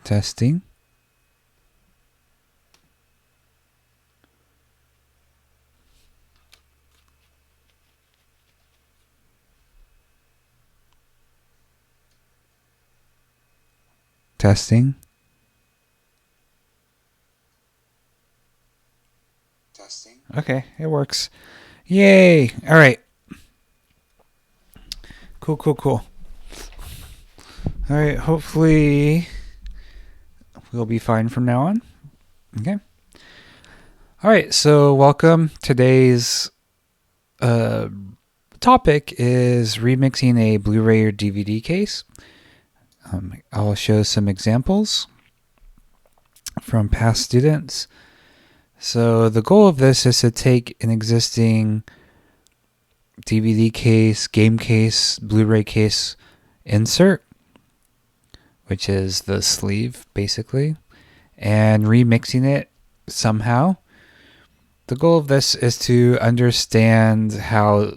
Testing. Testing. Okay, it works. Yay! All right. Cool. All right, hopefully we'll be fine from now on. Okay. All right, so welcome. Today's topic is remixing a Blu-ray or DVD case. I'll show some examples from past students. So the goal of this is to take an existing DVD case, game case, Blu-ray case insert, which is the sleeve basically, and remixing it somehow. The goal of this is to understand how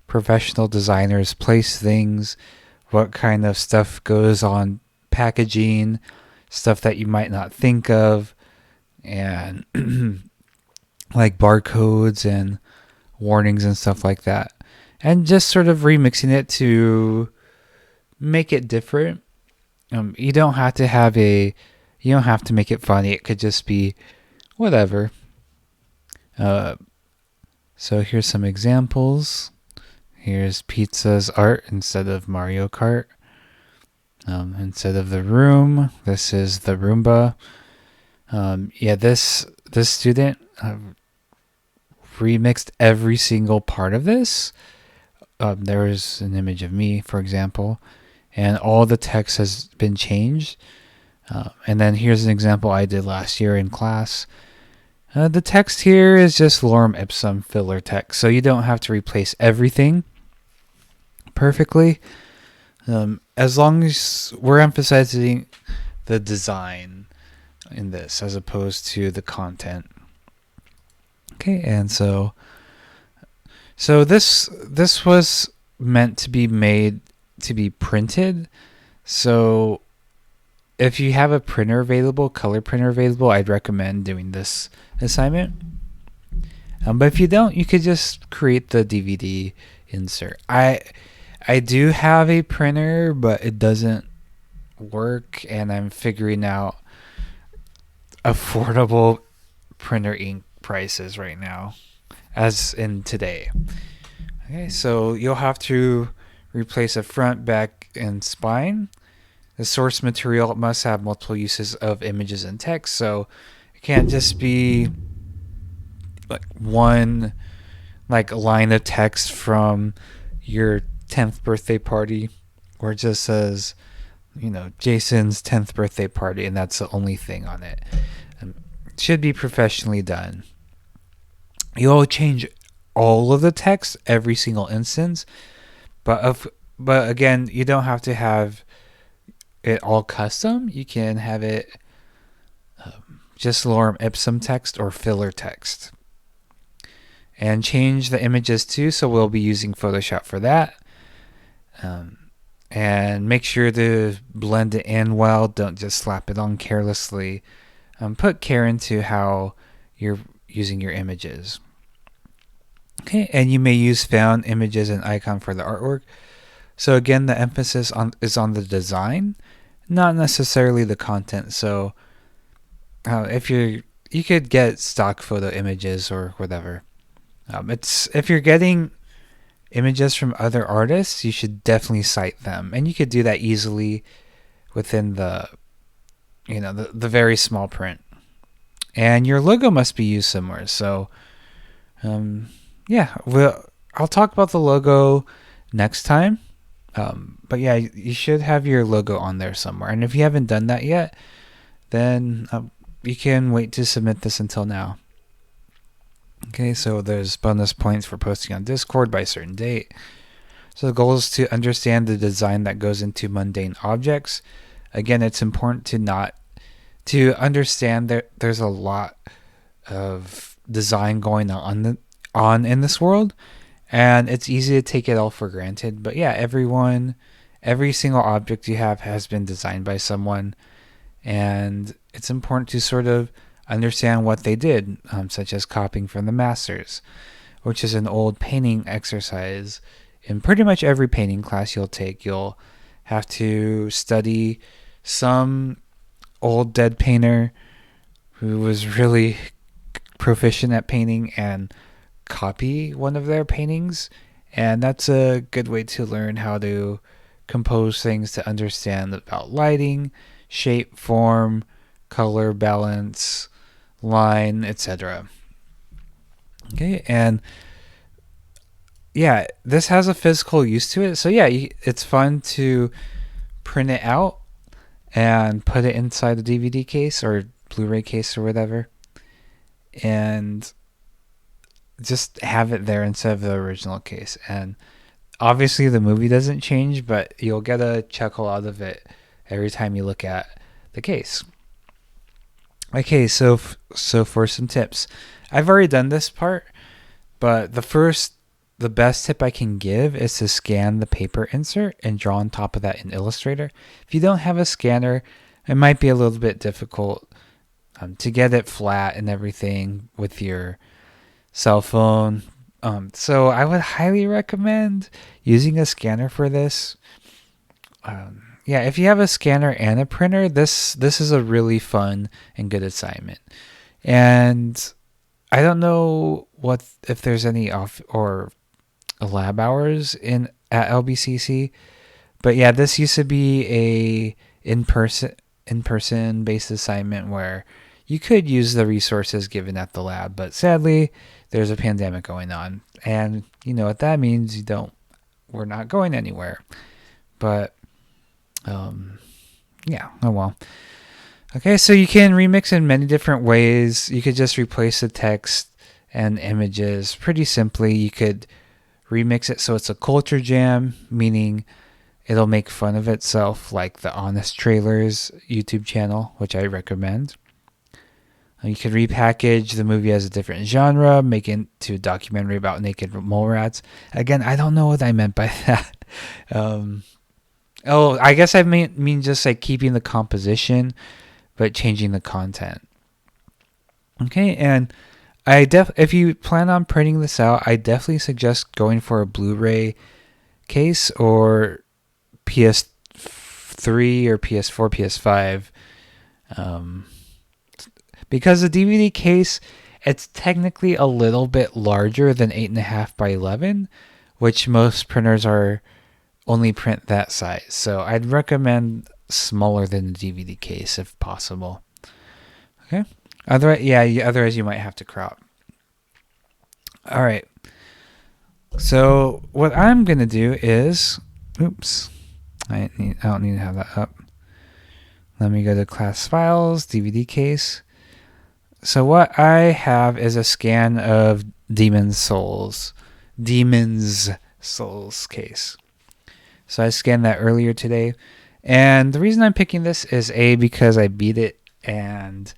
professional designers place things, what kind of stuff goes on packaging, stuff that you might not think of, and like barcodes and warnings and stuff like that. And just sort of remixing it to make it different. You don't have to make it funny. It could just be whatever. So here's some examples. Here's Pizza's art instead of Mario Kart. Instead of the room, this is the Roomba. This student remixed every single part of this. There is an image of me, for example, and all the text has been changed. And then here's an example I did last year in class. The text here is just lorem ipsum filler text, so you don't have to replace everything perfectly. As long as we're emphasizing the design in this as opposed to the content. Okay, and so this was meant to be made to be printed. So if you have a printer available, color printer available, I'd recommend doing this assignment. But if you don't, you could just create the DVD insert. I do have a printer, but it doesn't work, and I'm figuring out affordable printer ink prices right now, as in today. Okay, so you'll have to replace a front, back, and spine. The source material must have multiple uses of images and text, so it can't just be like one line of text from your 10th birthday party, where it just says, Jason's 10th birthday party, and that's the only thing on it. It should be professionally done. You'll change all of the text every single instance, but again, you don't have to have it all custom. You can have it just lorem ipsum text or filler text. And change the images too, so we'll be using Photoshop for that. And make sure to blend it in well. Don't just slap it on carelessly. Put care into how you're using your images. Okay, and you may use found images and icon for the artwork. So again, the emphasis is on the design, not necessarily the content. So if you could get stock photo images or whatever. If you're getting images from other artists, you should definitely cite them, and you could do that easily within the very small print. And your logo must be used somewhere. So I'll talk about the logo next time. But yeah, you should have your logo on there somewhere. And if you haven't done that yet, then you can wait to submit this until now. Okay, so there's bonus points for posting on Discord by a certain date. So the goal is to understand the design that goes into mundane objects. Again, it's important to understand that there's a lot of design going on in this world, and it's easy to take it all for granted. But yeah, every single object you have has been designed by someone, and it's important to sort of understand what they did, such as copying from the masters, which is an old painting exercise. In pretty much every painting class you'll take, you'll have to study some old dead painter who was really proficient at painting and copy one of their paintings. And that's a good way to learn how to compose things, to understand about lighting, shape, form, color, balance, line, etc. Okay, and yeah, this has a physical use to it. So yeah, it's fun to print it out and put it inside the DVD case or Blu-ray case or whatever, and just have it there instead of the original case. And obviously the movie doesn't change, but you'll get a chuckle out of it every time you look at the case. Okay, so for some tips, I've already done this part, but the best tip I can give is to scan the paper insert and draw on top of that in Illustrator. If you don't have a scanner, it might be a little bit difficult to get it flat and everything with your cell phone. So I would highly recommend using a scanner for this. Yeah, if you have a scanner and a printer, this is a really fun and good assignment. And I don't know if there's any off or lab hours at LBCC, but yeah, this used to be a in person based assignment where you could use the resources given at the lab, but sadly there's a pandemic going on, and you know what that means. We're not going anywhere. But yeah, oh well. Okay, so you can remix in many different ways. You could just replace the text and images pretty simply. You could remix it so it's a culture jam, meaning it'll make fun of itself, like the Honest Trailers YouTube channel, which I recommend. You could repackage the movie as a different genre, make it into a documentary about naked mole rats. Again, I don't know what I meant by that. I guess I mean just like keeping the composition, but changing the content. Okay, and if you plan on printing this out, I definitely suggest going for a Blu-ray case or PS3 or PS4, PS5. Because the DVD case, it's technically a little bit larger than 8.5 by 11, which most printers are only print that size. So I'd recommend smaller than the DVD case if possible. Okay. Otherwise you might have to crop. All right. So what I'm gonna do is, I don't need to have that up. Let me go to class files, DVD case. So what I have is a scan of Demon's Souls case. So I scanned that earlier today. And the reason I'm picking this is because I beat it and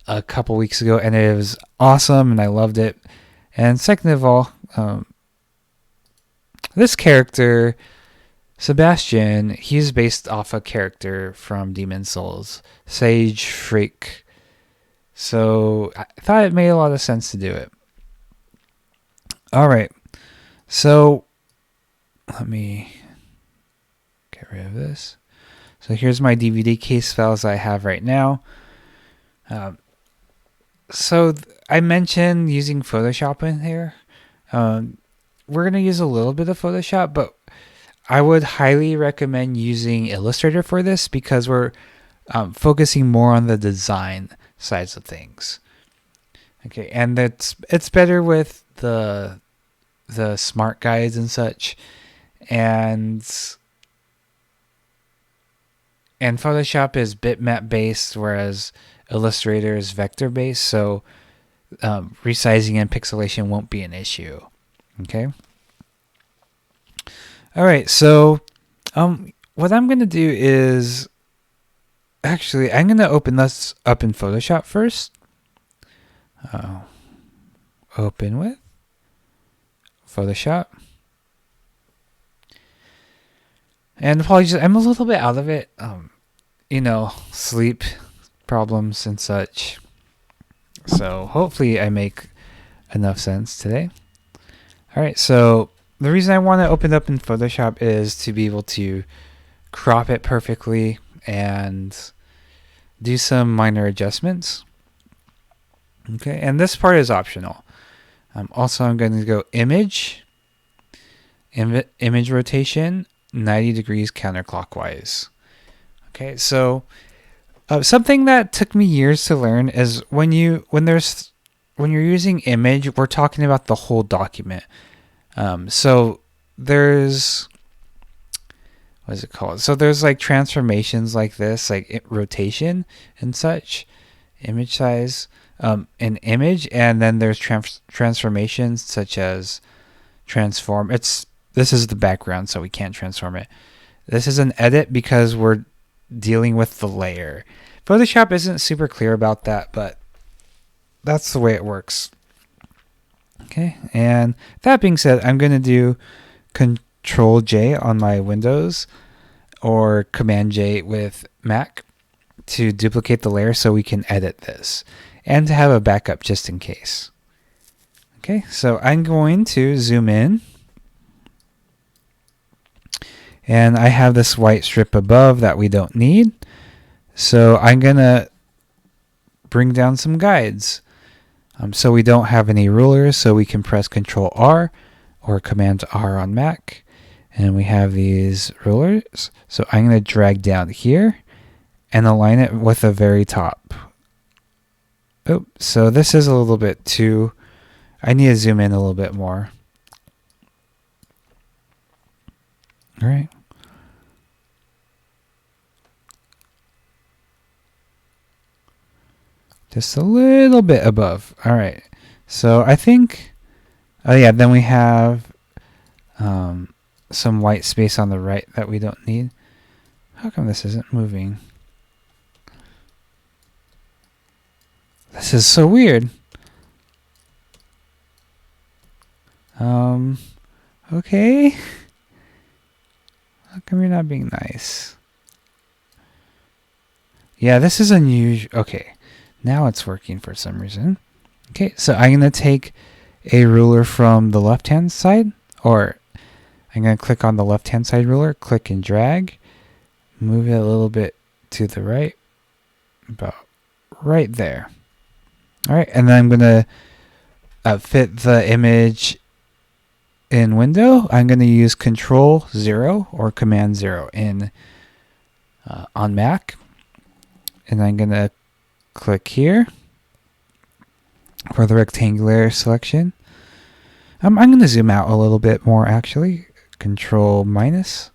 a couple weeks ago and it was awesome and I loved it. And second of all, this character, Sebastian, he's based off a character from Demon's Souls, Sage Freak. So I thought it made a lot of sense to do it. All right. So let me get rid of this. So here's my DVD case files I have right now. I mentioned using Photoshop in here. We're going to use a little bit of Photoshop, but I would highly recommend using Illustrator for this because we're focusing more on the design sides of things. Okay, and it's better with the smart guides and such, and Photoshop is bitmap based, whereas Illustrator is vector based. So resizing and pixelation won't be an issue. Okay. All right. So what I'm gonna do is actually I'm gonna open this up in Photoshop first. Open with Photoshop. And apologies, I'm a little bit out of it. sleep problems and such. So hopefully I make enough sense today. All right, so the reason I want to open it up in Photoshop is to be able to crop it perfectly and do some minor adjustments. Okay, and this part is optional. Also, I'm going to go image rotation, 90 degrees counterclockwise. Okay, so something that took me years to learn is when you're using image, we're talking about the whole document. So there's what is it called? So there's like transformations like this, like rotation and such, image size, an image, and then there's transformations such as transform. This is the background, so we can't transform it. This is an edit because we're dealing with the layer. Photoshop isn't super clear about that, but that's the way it works. Okay, and that being said, I'm going to do Control J on my Windows or Command J with Mac to duplicate the layer so we can edit this and to have a backup just in case. Okay, so I'm going to zoom in. And I have this white strip above that we don't need. So I'm going to bring down some guides. So we don't have any rulers, so we can press Control R or Command R on Mac. And we have these rulers. So I'm going to drag down here and align it with the very top. Oh, so this is a little bit too... I need to zoom in a little bit more. All right. Just a little bit above. All right. So I think, oh yeah, then we have some white space on the right that we don't need. How come this isn't moving? This is so weird. Okay. How come you're not being nice? Yeah, this is unusual. Okay, now it's working for some reason. Okay, so I'm going to take a ruler from the left-hand side, or I'm going to click on the left-hand side ruler, click and drag, move it a little bit to the right, about right there. All right, and then I'm going to fit the image in window. I'm going to use Control 0 or Command 0 on Mac. And I'm going to click here for the rectangular selection. I'm going to zoom out a little bit more actually. Control minus.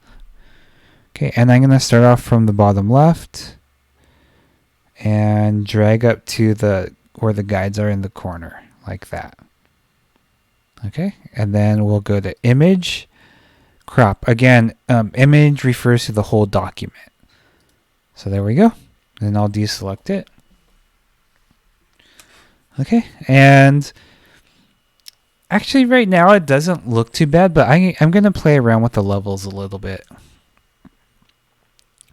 Okay, and I'm going to start off from the bottom left and drag up to where the guides are in the corner, like that. Okay, and then we'll go to image, crop. Again, image refers to the whole document. So there we go. Then I'll deselect it. Okay, and actually right now it doesn't look too bad, but I'm going to play around with the levels a little bit.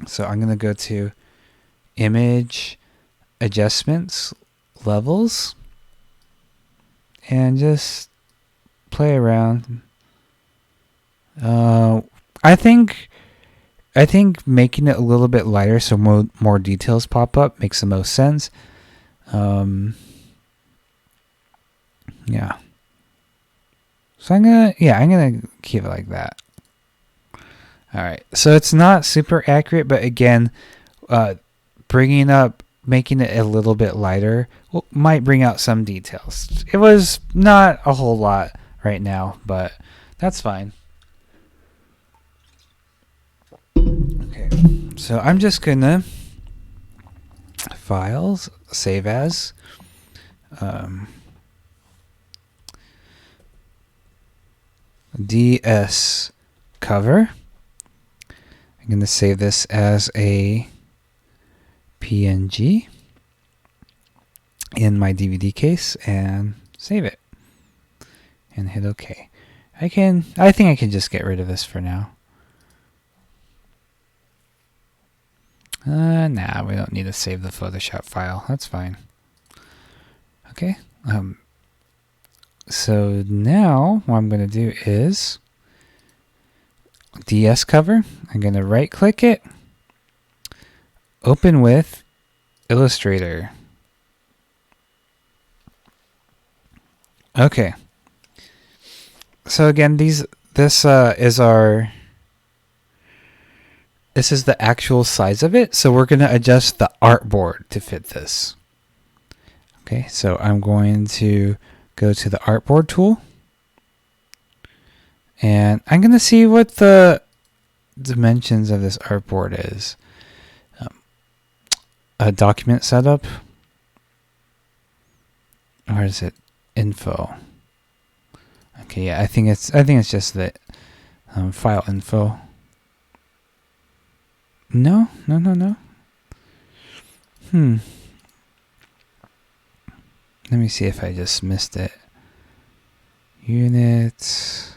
So I'm going to go to image, adjustments, levels, and just play around. I think making it a little bit lighter so more details pop up makes the most sense. Yeah. So I'm gonna keep it like that. All right. So it's not super accurate, but again, making it a little bit lighter might bring out some details. It was not a whole lot right now, but that's fine. Okay, so I'm just gonna files, save as, DS cover. I'm gonna save this as a PNG in my DVD case and save it and hit OK. I think I can just get rid of this for now. Nah, we don't need to save the Photoshop file. That's fine. Okay. So now what I'm going to do is DS cover. I'm going to right click it, open with Illustrator. Okay. So again, this is the actual size of it. So we're going to adjust the artboard to fit this. Okay, so I'm going to go to the artboard tool. And I'm going to see what the dimensions of this artboard is. A document setup. Or is it info? Okay, yeah, I think it's just the file info. No. Let me see if I just missed it. Units.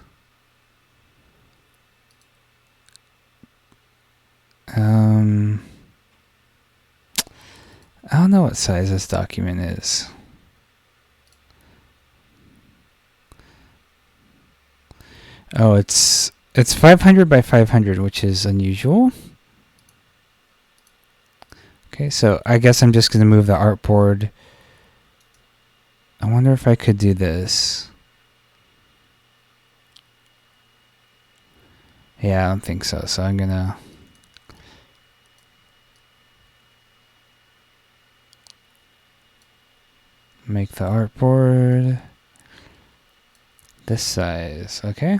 I don't know what size this document is. Oh, it's 500 by 500, which is unusual. Okay, so I guess I'm just going to move the artboard. I wonder if I could do this. Yeah, I don't think so. So I'm going to make the artboard this size. Okay.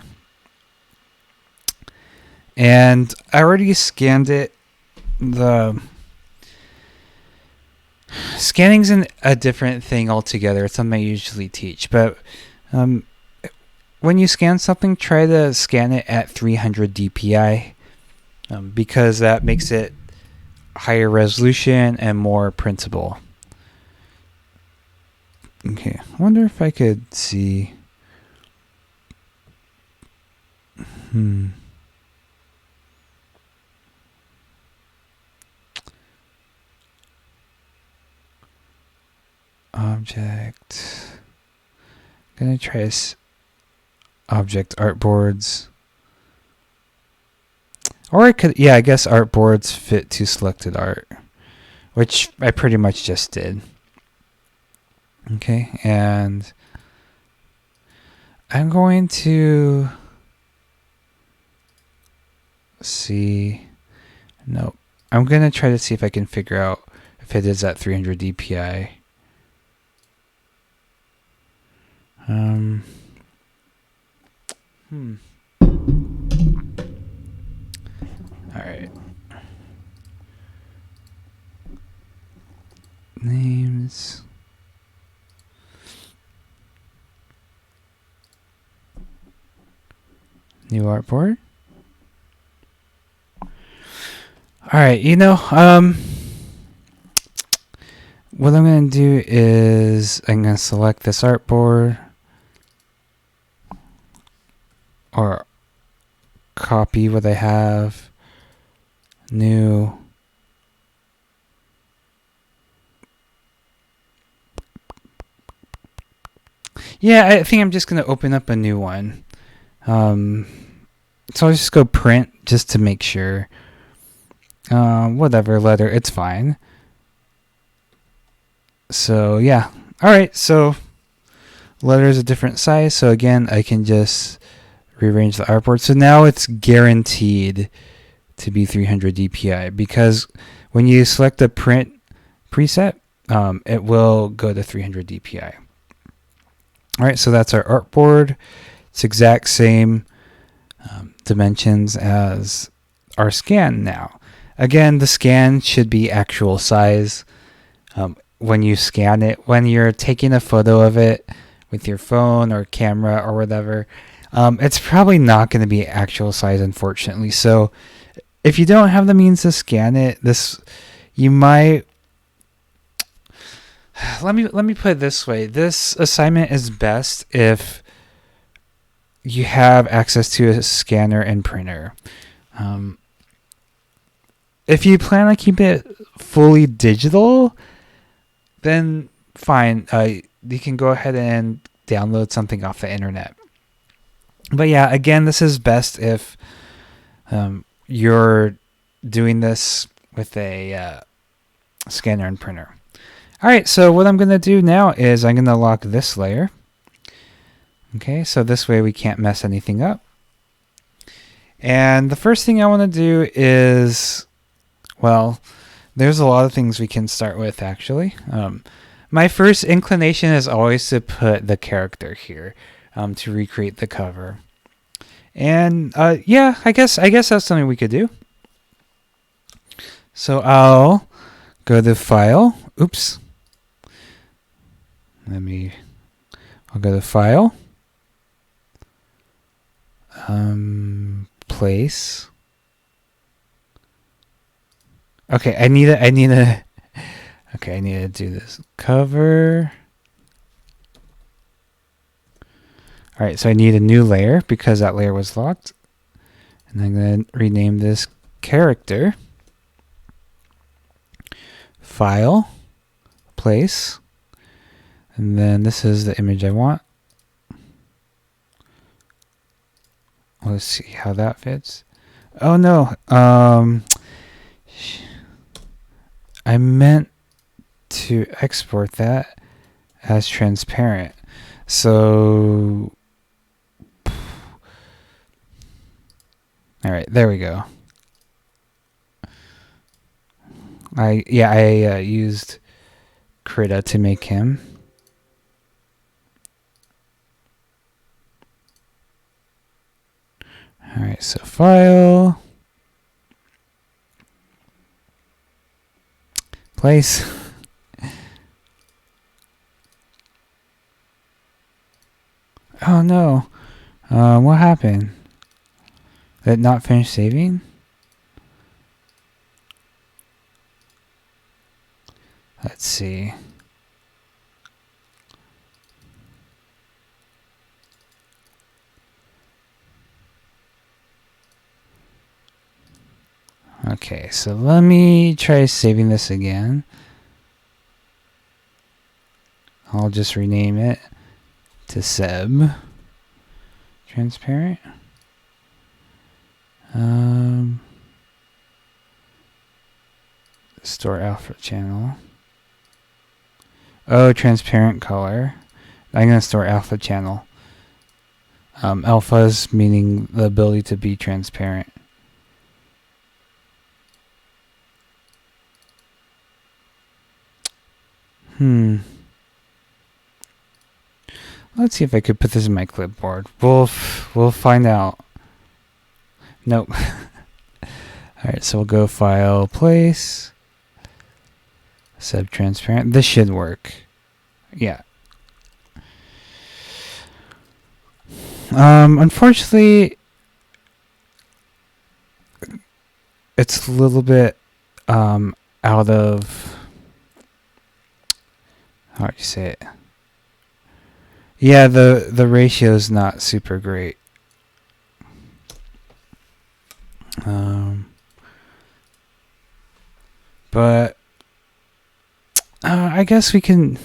And I already scanned it. The scanning's a different thing altogether. It's something I usually teach. But when you scan something, try to scan it at 300 dpi because that makes it higher resolution and more printable. Okay, I wonder if I could see. Object. I'm gonna try object artboards. Or I could, yeah, I guess artboards fit to selected art, which I pretty much just did. Okay, and I'm going to see. No, I'm going to try to see if I can figure out if it is at 300 dpi. All right. Names. New artboard. All right, what I'm going to do is I'm going to select this artboard or copy what I have. New. Yeah, I think I'm just going to open up a new one. So I'll just go print just to make sure. Whatever letter, it's fine. So yeah. All right, so letter is a different size. So again, I can just rearrange the artboard. So now it's guaranteed to be 300 dpi because when you select the print preset, it will go to 300 dpi. All right, so that's our artboard. It's exact same dimensions as our scan now. Again, the scan should be actual size. When you scan it, when you're taking a photo of it with your phone or camera or whatever, it's probably not going to be actual size, unfortunately. So if you don't have the means to scan it, you might. Let me put it this way. This assignment is best if you have access to a scanner and printer. if you plan on keeping it fully digital, then fine. You can go ahead and download something off the internet. But yeah, again, this is best if you're doing this with a scanner and printer. All right, so what I'm going to do now is I'm going to lock this layer. Okay, so this way we can't mess anything up. And the first thing I want to do is, well, there's a lot of things we can start with, actually. My first inclination is always to put the character here to recreate the cover. And yeah, I guess that's something we could do. So I'll go to File. Oops. I'll go to File. Place. Okay, I need to do this. Cover. All right, so I need a new layer because that layer was locked. And I'm going to rename this character. File. Place. And then this is the image I want. Let's see how that fits. Oh no. I meant to export that as transparent. So all right, there we go. I used Krita to make him. All right, so File, Place. Oh no, what happened? Did it not finish saving? Let's see. Okay, so let me try saving this again. I'll just rename it to Seb. Transparent. Store alpha channel. Oh, transparent color. I'm going to store alpha channel. Alphas meaning the ability to be transparent. Let's see if I could put this in my clipboard. We'll find out. Nope. Alright, so we'll go File, Place, Sub Transparent. This should work. Yeah. Unfortunately, it's a little bit out of, how do you say it? Yeah, the ratio is not super great. But I guess we can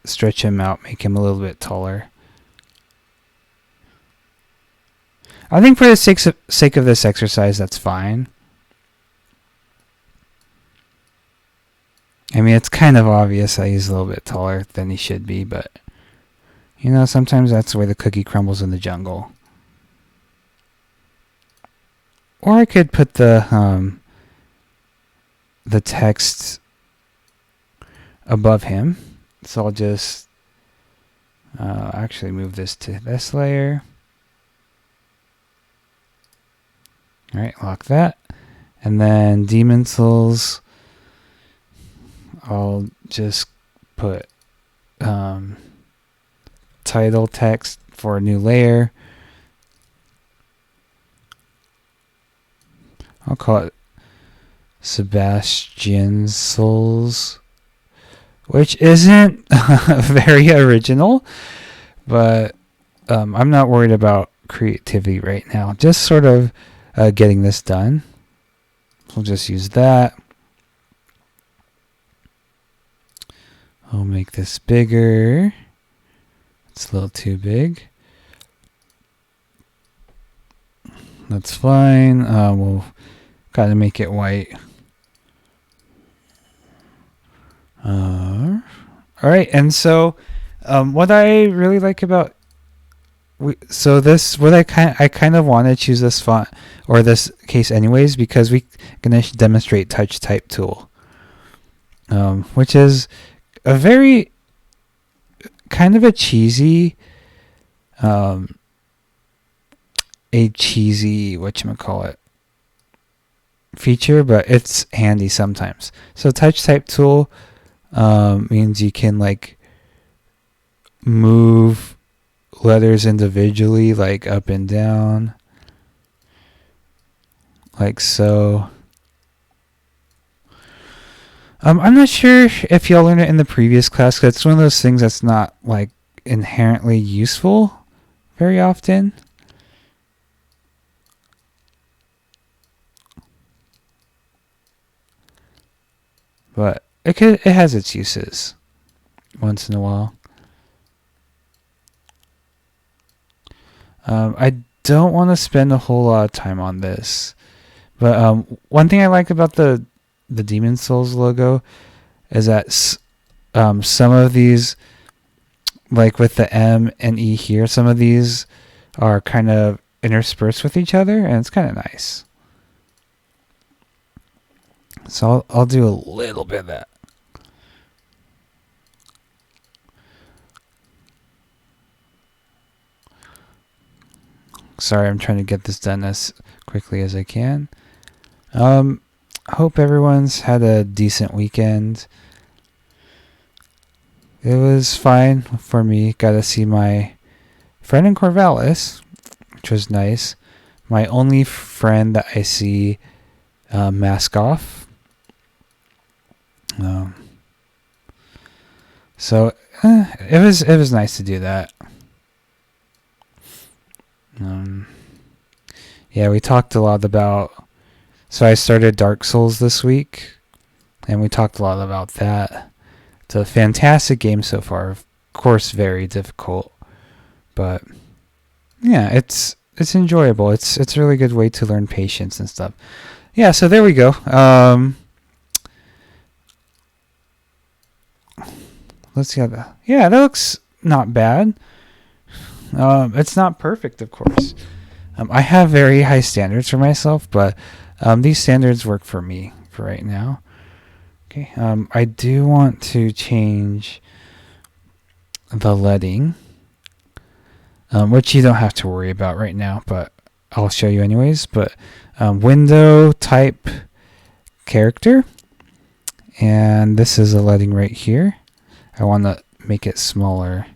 stretch him out, make him a little bit taller. I think for the sake of this exercise, that's fine. I mean, it's kind of obvious that he's a little bit taller than he should be, but you know, sometimes that's the way the cookie crumbles in the jungle. Or I could put the text above him. So I'll just actually move this to this layer. All right, lock that. And then Demon Souls, I'll just put title text for a new layer. I'll call it Sebastian Souls, which isn't very original, but I'm not worried about creativity right now. Just sort of getting this done. We'll just use that. I'll make this bigger. It's a little too big. That's fine. We'll gotta make it white. All right, and so what I really like about I kind of want to choose this font or this case anyways because we're gonna demonstrate touch type tool, which is a very kind of a cheesy whatchamacallit feature, but it's handy sometimes. So touch type tool means you can like move letters individually, like up and down, like so. I'm not sure if y'all learned it in the previous class, because it's one of those things that's not like inherently useful very often. But it has its uses once in a while. I don't want to spend a whole lot of time on this, but one thing I like about the Demon Souls logo is that some of these, like with the M and E here, some of these are kind of interspersed with each other, and it's kind of nice. So I'll do a little bit of that. Sorry, I'm trying to get this done as quickly as I can. Hope everyone's had a decent weekend. It was fine for me. Got to see my friend in Corvallis, which was nice. My only friend that I see mask off. So it was nice to do that. Yeah, we talked a lot about. So I started Dark Souls this week, and we talked a lot about that. It's a fantastic game so far. Of course, very difficult, but yeah, it's enjoyable. It's a really good way to learn patience and stuff. Yeah, so there we go. Let's see how that. Yeah, that looks not bad. It's not perfect, of course. I have very high standards for myself, but these standards work for me for right now. Okay. I do want to change the leading, which you don't have to worry about right now, but I'll show you anyways. But window type character, and this is a leading right here. I want to make it smaller.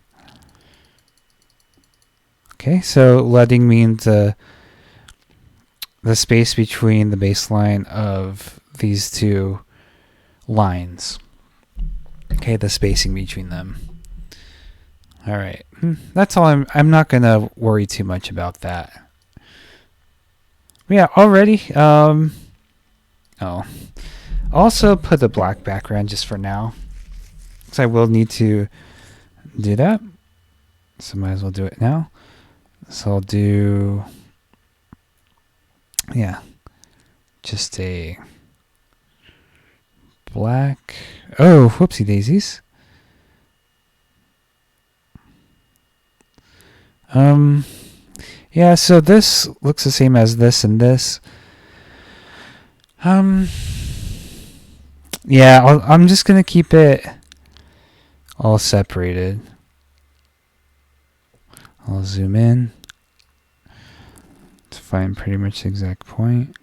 Okay, so leading means the space between the baseline of these two lines. Okay, the spacing between them. All right, that's all. I'm not gonna worry too much about that. Yeah, already. I'll also put a black background just for now, because I will need to do that. So might as well do it now. So I'll do, yeah, just a black. Oh, whoopsie daisies. Yeah, so this looks the same as this and this. Yeah, I'm just gonna keep it all separated. I'll zoom in to find pretty much the exact point.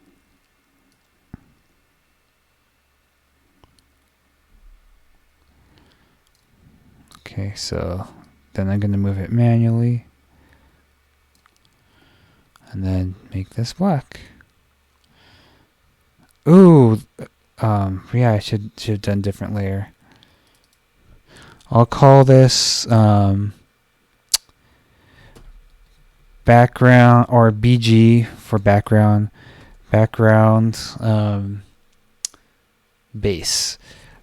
Okay, so then I'm going to move it manually and then make this black. Ooh, yeah, I should have done different layer. I'll call this background, or BG for background, background base,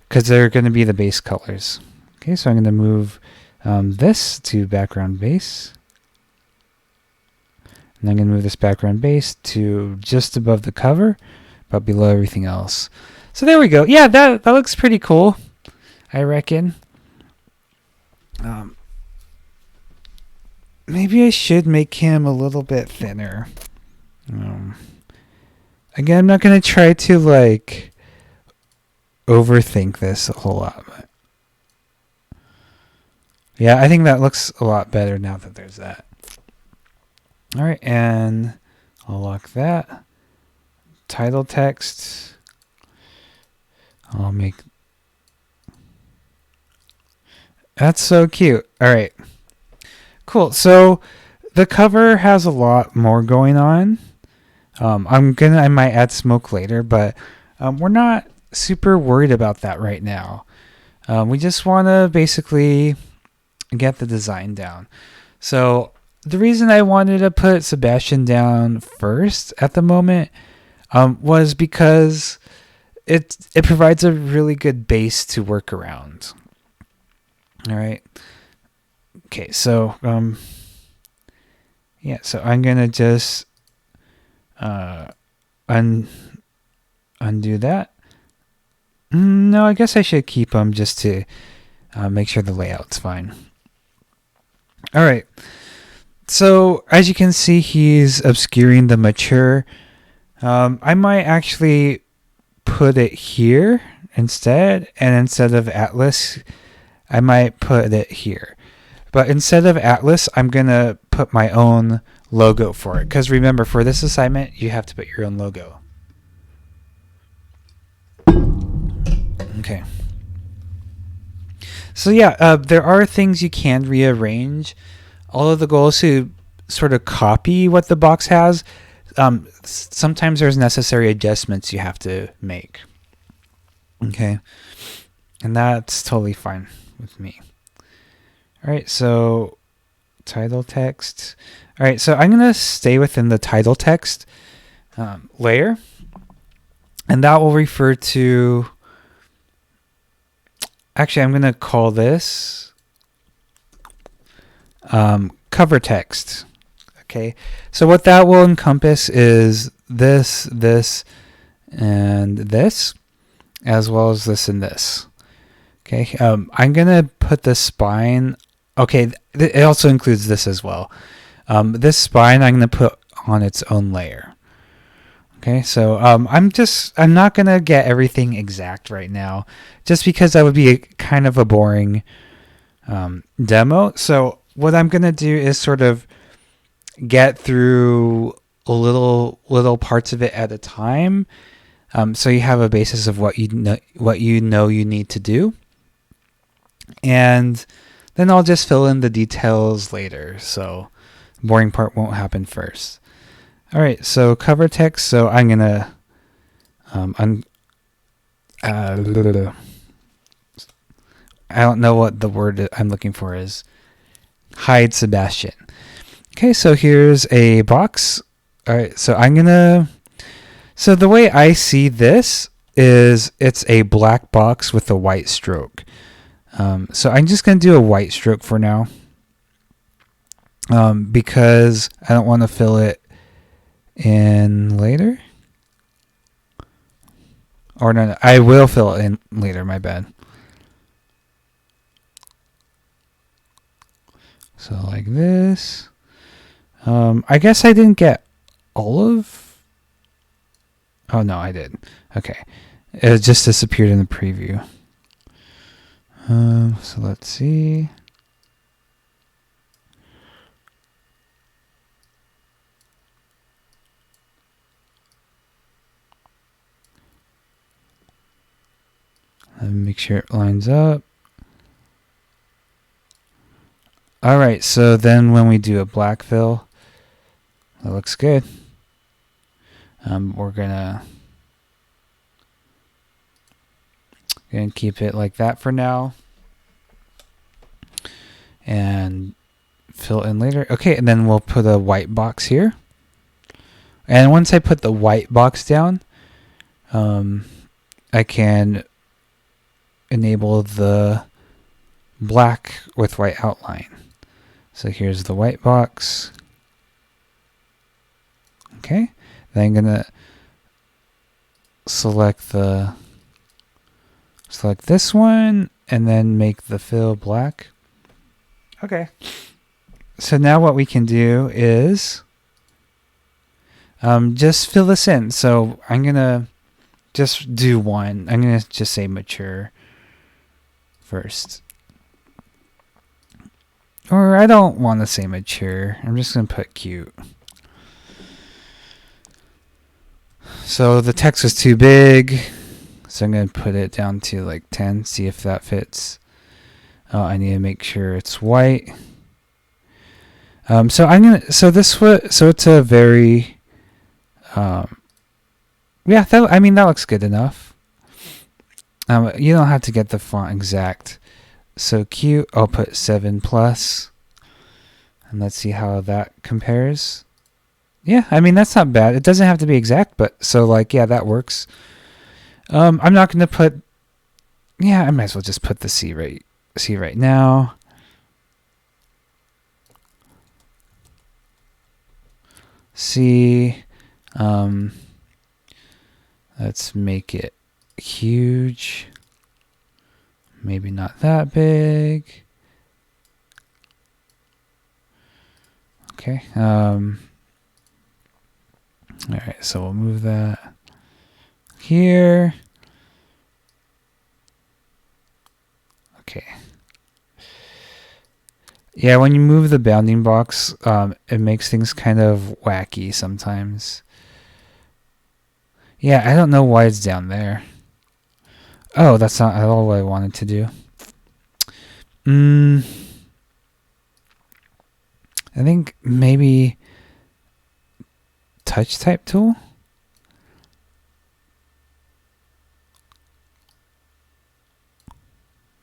because they're going to be the base colors. Okay, so I'm going to move this to background base. And I'm going to move this background base to just above the cover, but below everything else. So there we go. Yeah, that looks pretty cool, I reckon. Maybe I should make him a little bit thinner. Again, I'm not going to try to like overthink this a whole lot. But yeah, I think that looks a lot better now that there's that. All right, and I'll lock that. Title text. I'll make... That's so cute. All right. Cool. So the cover has a lot more going on. I might add smoke later, but we're not super worried about that right now. We just want to basically get the design down. So the reason I wanted to put Sebastian down first at the moment was because it provides a really good base to work around. All right. Okay, so yeah, so I'm gonna just undo that. No, I guess I should keep them just to make sure the layout's fine. All right. So as you can see, he's obscuring the mature. I might actually put it here instead, and instead of Atlas, I might put it here. But instead of Atlas, I'm going to put my own logo for it. Because remember, for this assignment, you have to put your own logo. Okay. So yeah, there are things you can rearrange. All of the goal is to sort of copy what the box has. Sometimes there's necessary adjustments you have to make. Okay. And that's totally fine with me. All right, so title text. All right, so I'm going to stay within the title text layer. And that will refer to... Actually, I'm going to call this cover text. Okay, so what that will encompass is this, and this, as well as this and this. Okay, I'm going to put the spine... Okay, it also includes this as well. This spine I'm going to put on its own layer. Okay, so I'm not going to get everything exact right now, just because that would be kind of a boring demo. So what I'm going to do is sort of get through a little parts of it at a time, so you have a basis of what you know you need to do. And then I'll just fill in the details later, so the boring part won't happen first. All right, so cover text. So I'm gonna I don't know what the word I'm looking for is. Hide Sebastian. Okay, so here's a box. All right, so so the way I see this is it's a black box with a white stroke. So I'm just going to do a white stroke for now, because I don't want to fill it in later. Or no, I will fill it in later, my bad. So like this. I guess I didn't get all of... Oh, no, I did. Okay. It just disappeared in the preview. So let's see. Let me make sure it lines up. All right, so then when we do a black fill, that looks good. We're gonna keep it like that for now, and fill in later. Okay, and then we'll put a white box here. And once I put the white box down, I can enable the black with white outline. So here's the white box. Okay, then I'm gonna select this one and then make the fill black. Okay. So now what we can do is just fill this in. So I'm gonna just do one. I'm gonna just say mature first. Or I don't want to say mature. I'm just gonna put cute. So the text was too big, so I'm going to put it down to like 10, see if that fits. I need to make sure it's white. So it's a very, yeah, that looks good enough. You don't have to get the font exact. So cute, I'll put 7+, and let's see how that compares. Yeah, that's not bad. It doesn't have to be exact, but so like, yeah, that works. I'm not going to put, yeah, I might as well just put the C right now. C, let's make it huge. Maybe not that big. Okay. All right, so we'll move that here. Okay. Yeah, when you move the bounding box, it makes things kind of wacky sometimes. Yeah, I don't know why it's down there. Oh, that's not at all what I wanted to do. I think maybe touch type tool.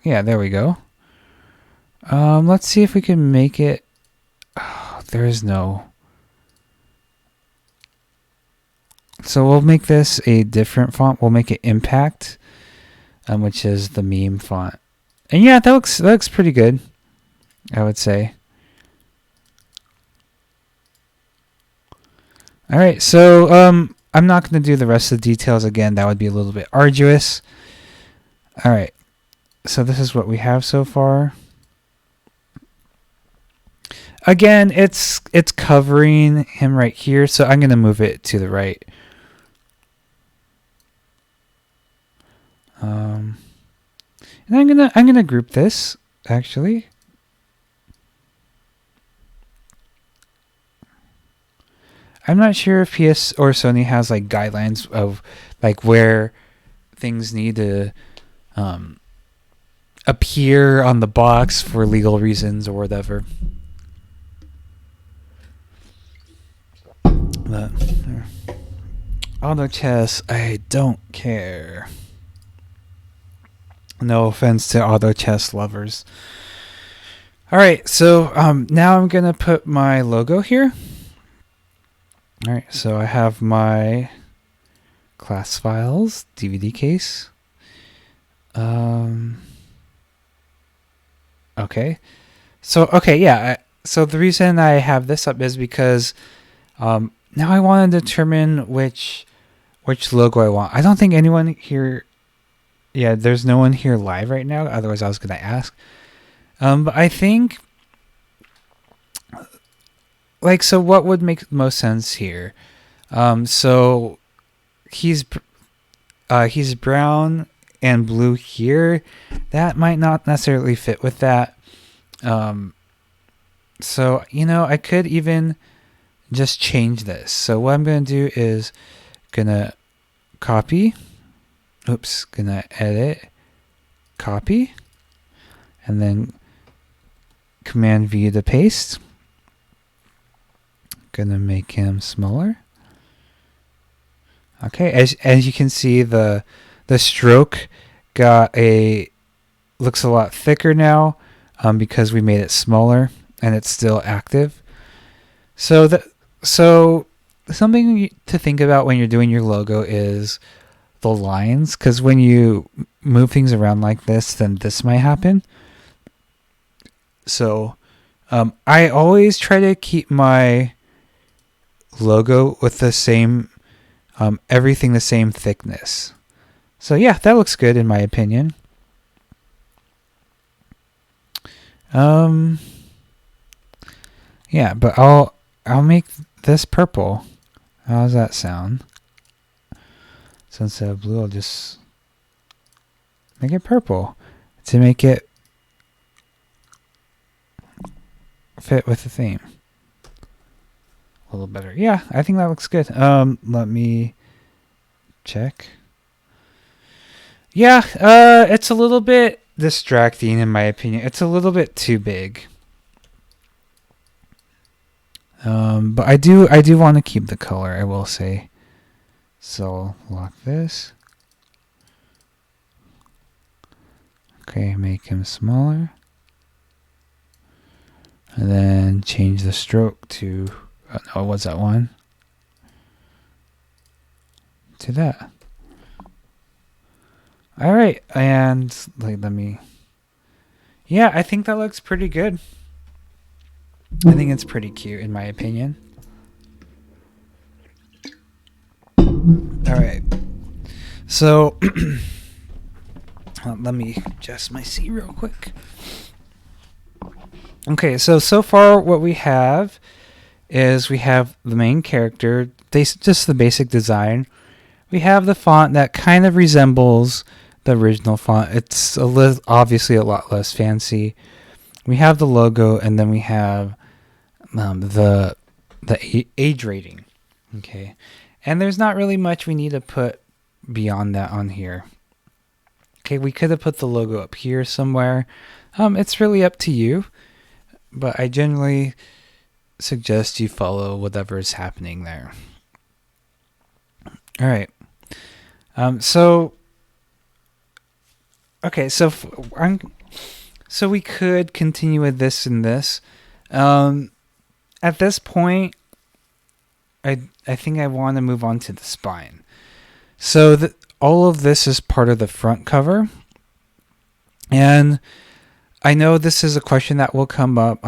Yeah, there we go. Let's see if we can make it. Oh, there is no. So we'll make this a different font. We'll make it Impact, which is the meme font. And yeah, that looks pretty good, I would say. All right, so I'm not going to do the rest of the details again. That would be a little bit arduous. All right, so this is what we have so far. Again, it's covering him right here, so I'm going to move it to the right. And I'm gonna group this actually. I'm not sure if PS or Sony has like guidelines of like where things need to appear on the box for legal reasons or whatever. But auto chess, I don't care. No offense to auto chess lovers. All right, so now I'm gonna put my logo here. All right, so I have my class files DVD case. Okay, so yeah. So the reason I have this up is because now I want to determine which logo I want. I don't think anyone here. Yeah, there's no one here live right now. Otherwise, I was going to ask. But I think, like, so what would make most sense here? So he's brown and blue here. That might not necessarily fit with that. So, I could even just change this. So what I'm going to do is gonna copy. Gonna edit, copy, and then Command V to paste. Gonna make him smaller. Okay, as you can see, the stroke looks a lot thicker now, because we made it smaller and it's still active. So something to think about when you're doing your logo is the lines, because when you move things around like this, then this might happen. So I always try to keep my logo with the same, everything the same thickness. So yeah, that looks good in my opinion. Yeah, but I'll make this purple. How does that sound? So instead of blue, I'll just make it purple to make it fit with the theme a little better. Yeah, I think that looks good. Let me check. Yeah, it's a little bit distracting in my opinion. It's a little bit too big. But I do want to keep the color, I will say. So lock this. Okay, make him smaller. And then change the stroke to, oh, what's that one? To that. All right, and like, let me. Yeah, I think that looks pretty good. I think it's pretty cute in my opinion. All right. So let me adjust my seat real quick. Okay, so far what we have is we have the main character, just the basic design. We have the font that kind of resembles the original font. It's obviously a lot less fancy. We have the logo, and then we have the age rating. Okay, and there's not really much we need to put beyond that on here. Okay, we could have put the logo up here somewhere. It's really up to you, but I generally suggest you follow whatever is happening there. All right. So we could continue with this and this. At this point, I think I want to move on to the spine. So all of this is part of the front cover, and I know this is a question that will come up.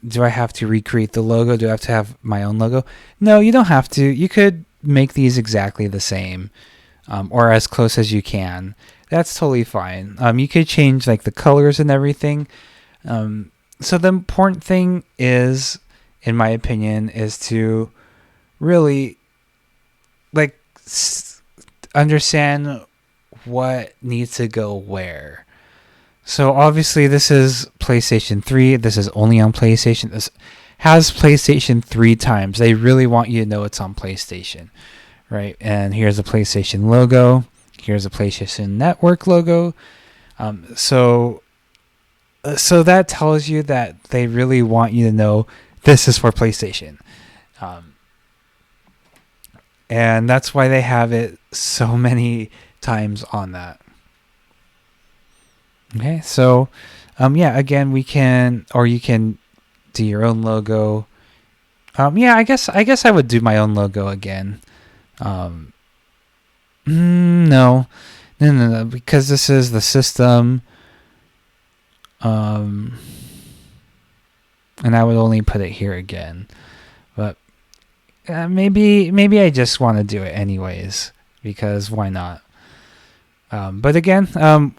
Do I have to recreate the logo? Do I have to have my own logo? No, you don't have to. You could make these exactly the same, or as close as you can. That's totally fine. You could change like the colors and everything. So the important thing is, in my opinion, is to really like understand what needs to go where. So obviously this is PlayStation 3. This is only on PlayStation. This has PlayStation 3 times. They really want you to know it's on PlayStation, right? And here's a PlayStation logo. Here's a PlayStation Network logo. So that tells you that they really want you to know this is for PlayStation. And that's why they have it so many times on that. Okay, so yeah, again, you can do your own logo. Yeah, I guess I would do my own logo again. No, because this is the system. And I would only put it here again. But maybe I just want to do it anyways, because why not? But again,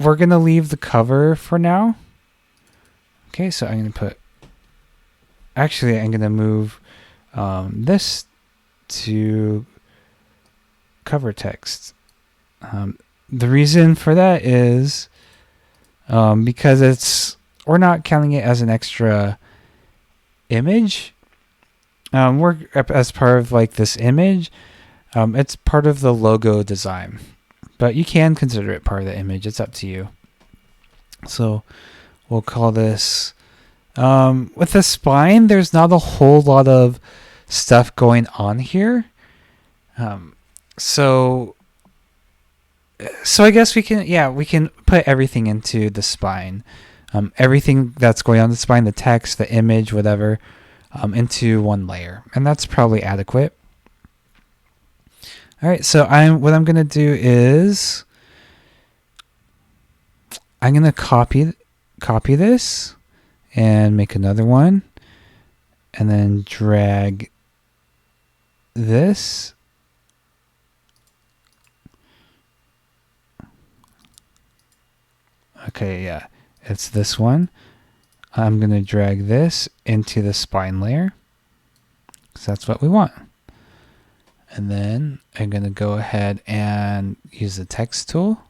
we're going to leave the cover for now. Okay, so I'm going to put... Actually, I'm going to move this to cover text. The reason for that is because we're not counting it as an extra image. We're as part of like this image. It's part of the logo design. But you can consider it part of the image. It's up to you. So we'll call this... with the spine, there's not a whole lot of stuff going on here. So I guess we can put everything into the spine. Everything that's going on the spine, the text, the image, whatever, into one layer. And that's probably adequate. All right, so what I'm gonna do is I'm gonna copy this and make another one, and then drag this. Okay, yeah, it's this one. I'm going to drag this into the spine layer because that's what we want. And then I'm going to go ahead and use the text tool,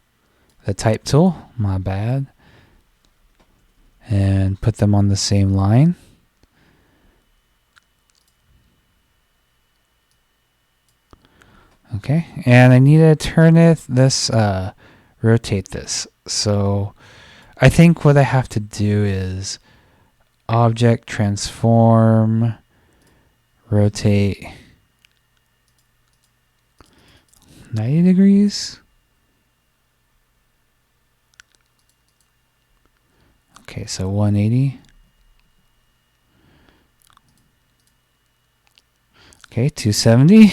the type tool, my bad, and put them on the same line. Okay, and I need to turn rotate this. So I think what I have to do is object transform, rotate 90 degrees. Okay, so 180. Okay, 270.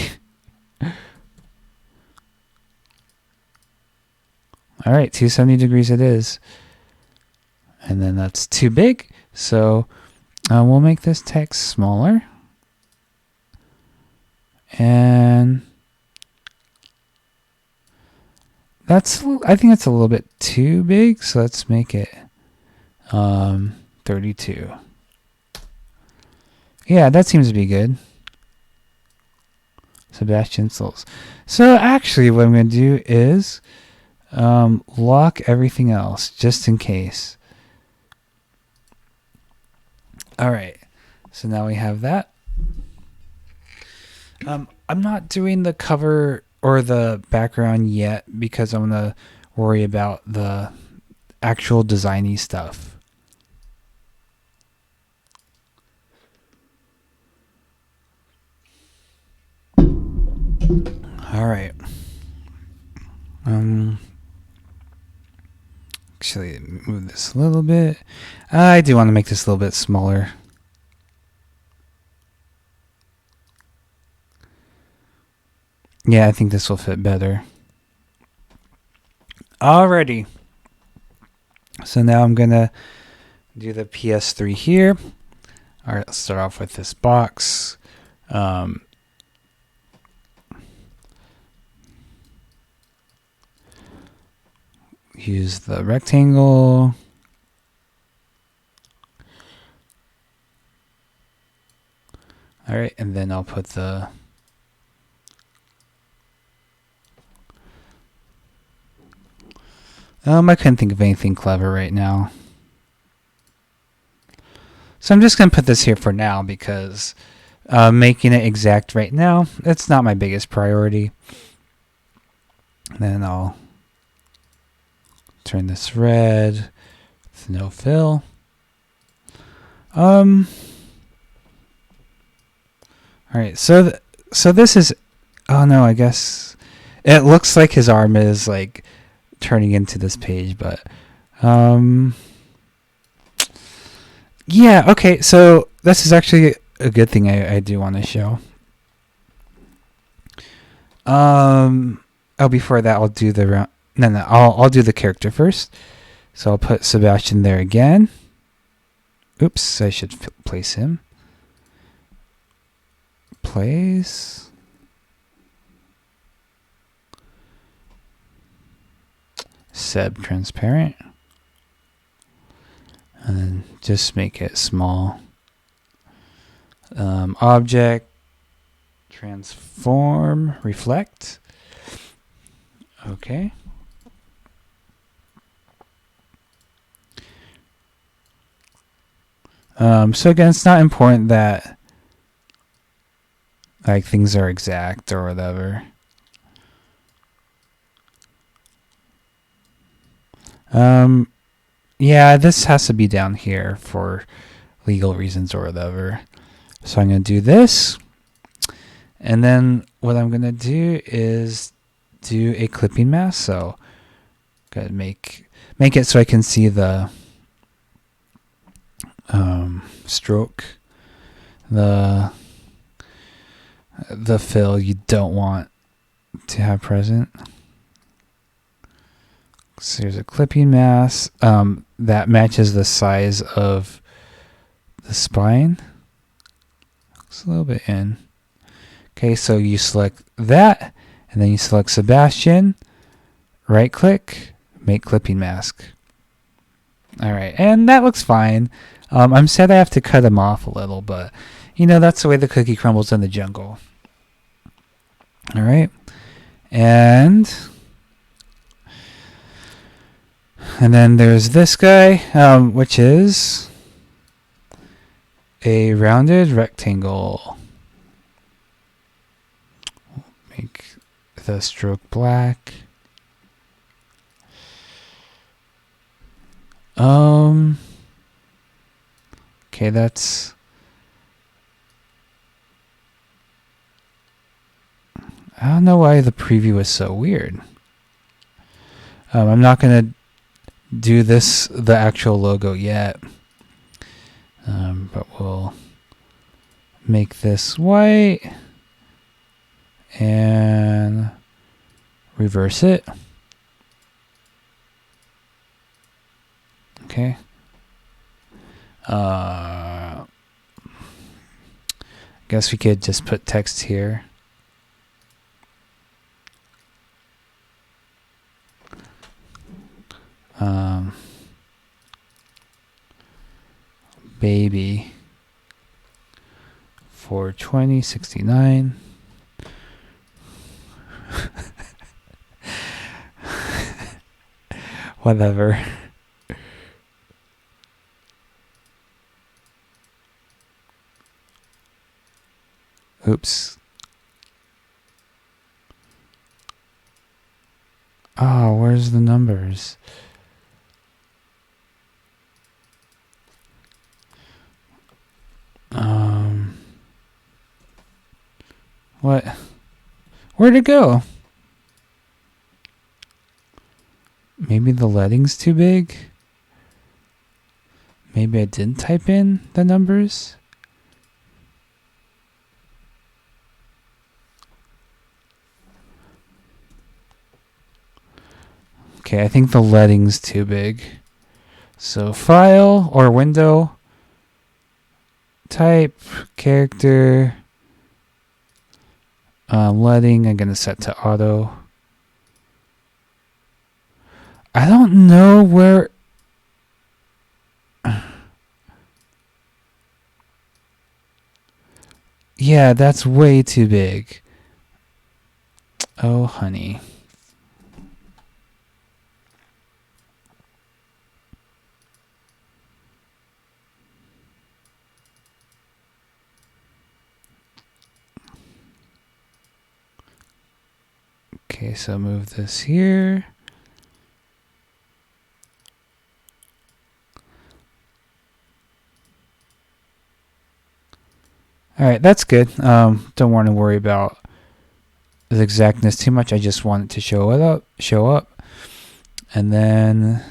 All right, 270 degrees it is. And then that's too big, so we'll make this text smaller. And I think that's a little bit too big, so let's make it 32. Yeah, that seems to be good. Sebastian Souls. So actually what I'm going to do is lock everything else just in case. All right, so now we have that. I'm not doing the cover or the background yet because I'm going to worry about the actual designy stuff. All right. Actually, move this a little bit. I do want to make this a little bit smaller. Yeah, I think this will fit better. Alrighty. So now I'm going to do the PS3 here. All right, let's start off with this box. Use the rectangle. All right, and then I'll put the I couldn't think of anything clever right now. So I'm just going to put this here for now because making it exact right now, it's not my biggest priority. Then I'll turn this red with no fill. All right, so this is, oh no, I guess it looks like his arm is like turning into this page, but yeah, okay, so this is actually a good thing I do want to show. Before that I'll do the I'll do the character first. So I'll put Sebastian there again. Oops, I should place him. Place. Seb transparent. And then just make it small. Object. Transform. Reflect. Okay. So again, it's not important that like things are exact or whatever. Yeah, this has to be down here for legal reasons or whatever. So I'm going to do this. And then what I'm going to do is do a clipping mask. So I'm going to make it so I can see the stroke, the fill you don't want to have present. So here's a clipping mask that matches the size of the spine. Looks a little bit in. Okay, so you select that, and then you select Sebastian, right click, make clipping mask. All right, and that looks fine. I'm sad I have to cut him off a little, but you know, that's the way the cookie crumbles in the jungle. All right, and then there's this guy, which is a rounded rectangle. Make the stroke black. Okay, that's... I don't know why the preview is so weird. I'm not going to do the actual logo yet. But we'll make this white and reverse it. Okay. Guess we could just put text here. Baby 42069. Whatever. Oops. Oh, where's the numbers? What? Where'd it go? Maybe the leading's too big? Maybe I didn't type in the numbers? Okay, I think the leading's too big. So file or window, type, character, leading, I'm going to set to auto. I don't know where... Yeah, that's way too big. Oh, honey. Okay, so move this here. All right, that's good. Don't want to worry about the exactness too much. I just want it to show up. And then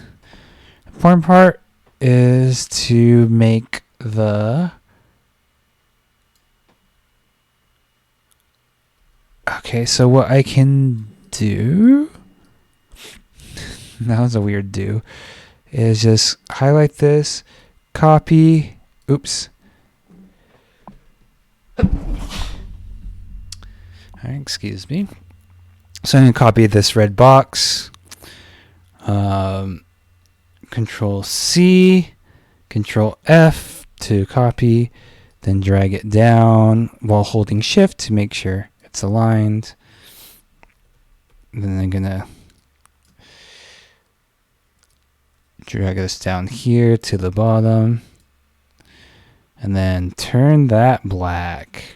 the important part is to make the... Okay, so what I can do... that was a weird do. Is just highlight this, copy... Oops. Alright, excuse me. So I'm going to copy this red box. Control C, Control F to copy, then drag it down while holding Shift to make sure it's aligned. And then I'm going to drag this down here to the bottom. And then turn that black.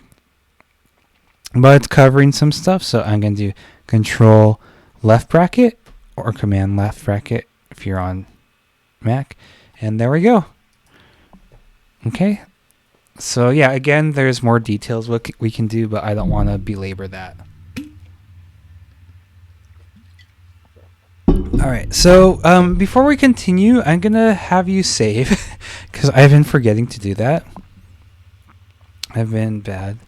But it's covering some stuff, so I'm going to do Control left bracket or Command left bracket if you're on Mac. And there we go. Okay. So yeah, again, there's more details what we can do, but I don't want to belabor that. All right. So before we continue, I'm going to have you save because I've been forgetting to do that. I've been bad.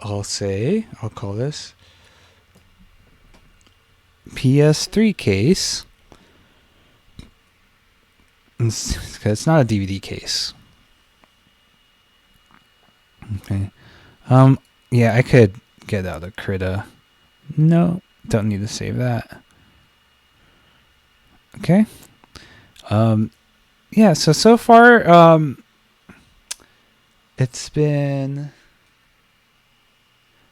I'll call this PS3 case. It's not a DVD case. Okay. Yeah, I could get out of Krita. No, don't need to save that. Okay. Yeah, so far, it's been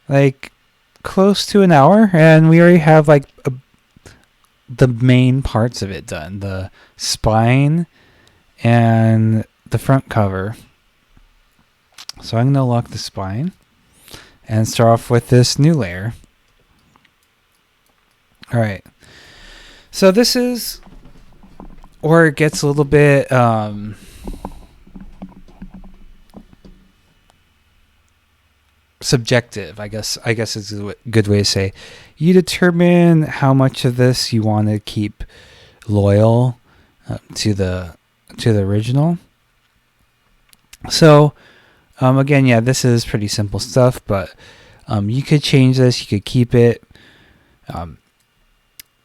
like close to an hour, and we already have like the main parts of it done. The spine and the front cover. So I'm going to lock the spine and start off with this new layer. All right. So this is where it gets a little bit subjective, I guess is a good way to say. You determine how much of this you want to keep loyal to the original. So again, yeah, this is pretty simple stuff, but you could change this, you could keep it.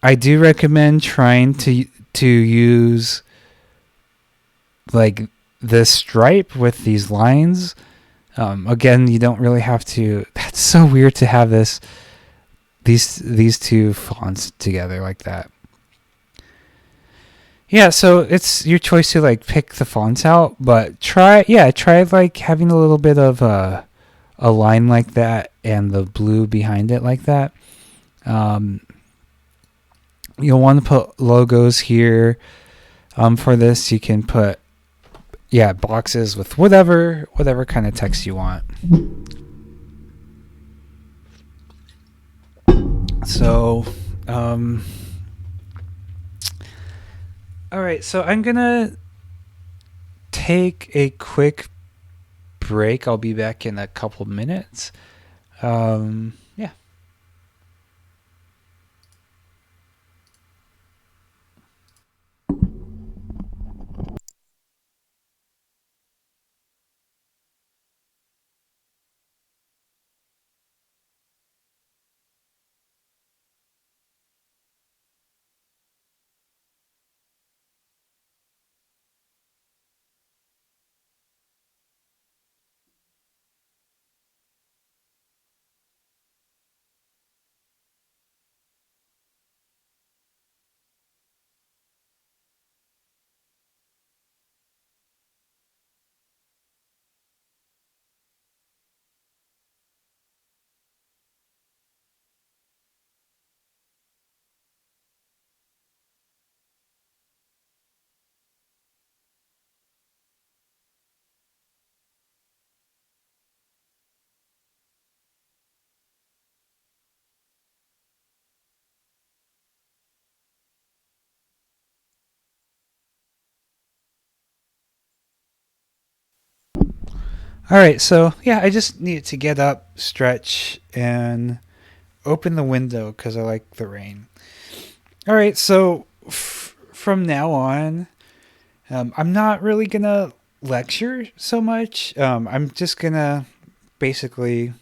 I do recommend trying to use like this stripe with these lines. Again, you don't really have to. That's so weird to have these two fonts together like that. Yeah, so it's your choice to like pick the fonts out, but try like having a little bit of a line like that and the blue behind it like that. You'll want to put logos here. For this, you can put boxes with whatever kind of text you want. So, all right. So I'm gonna take a quick break. I'll be back in a couple minutes. Yeah. All right, so yeah, I just needed to get up, stretch, and open the window because I like the rain. All right, so from now on, I'm not really gonna lecture so much. I'm just gonna basically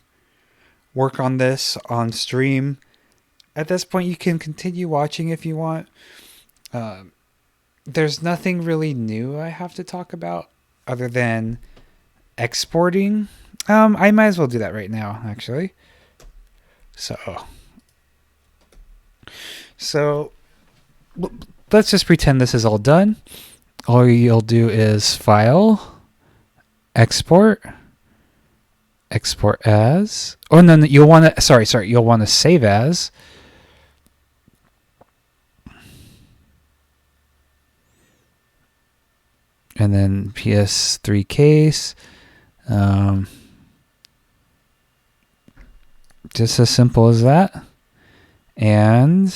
work on this on stream. At this point, you can continue watching if you want. There's nothing really new I have to talk about other than exporting. I might as well do that right now, actually. So let's just pretend this is all done. All you'll do is file, export as. Oh no, you'll want to. Sorry. You'll want to save as. And then PS3 case. Just as simple as that. And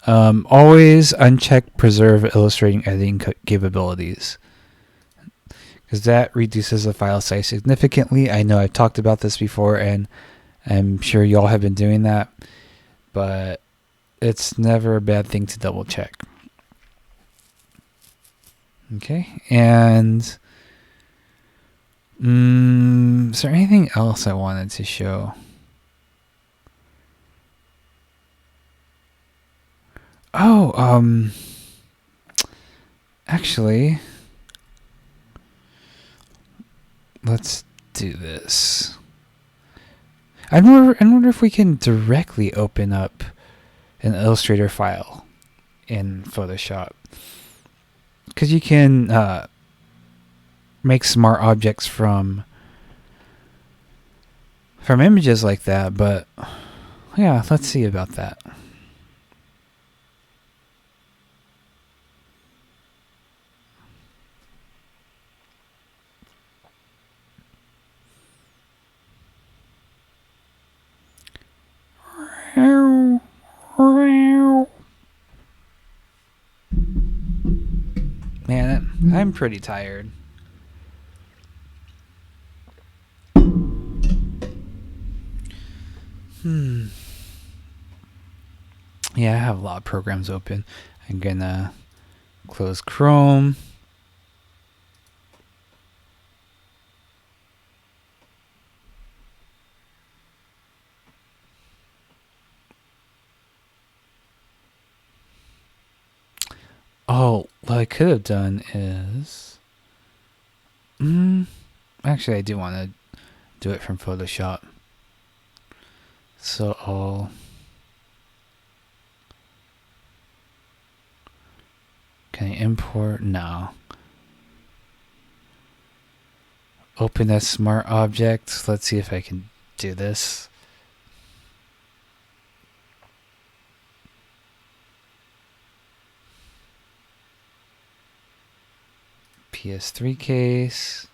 always uncheck preserve illustrating editing capabilities, because that reduces the file size significantly. I know I've talked about this before, and I'm sure y'all have been doing that, but it's never a bad thing to double check. Okay, and Is there anything else I wanted to show? Oh, actually, let's do this. I wonder if we can directly open up an Illustrator file in Photoshop. Because you can make smart objects from images like that, but yeah, let's see about that. Man, I'm pretty tired. Yeah, I have a lot of programs open. I'm gonna close Chrome. Oh, what I could have done is... actually, I do want to do it from Photoshop. So I'll... Can I import? No. Open as smart object. Let's see if I can do this. PS3 case.